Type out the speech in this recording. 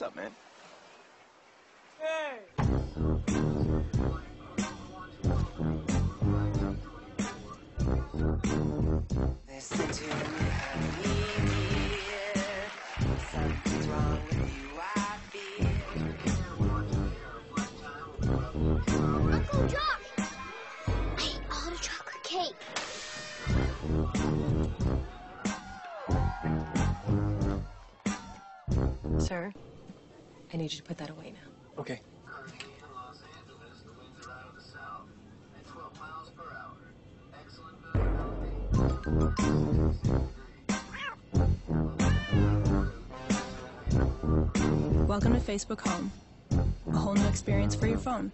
What's up, man? Hey! Listen to me, honey, something's wrong with you, I feel. Uncle Josh! I ate all the chocolate cake. Sir, I need you to put that away now. Okay. Welcome to Facebook Home, a whole new experience for your phone.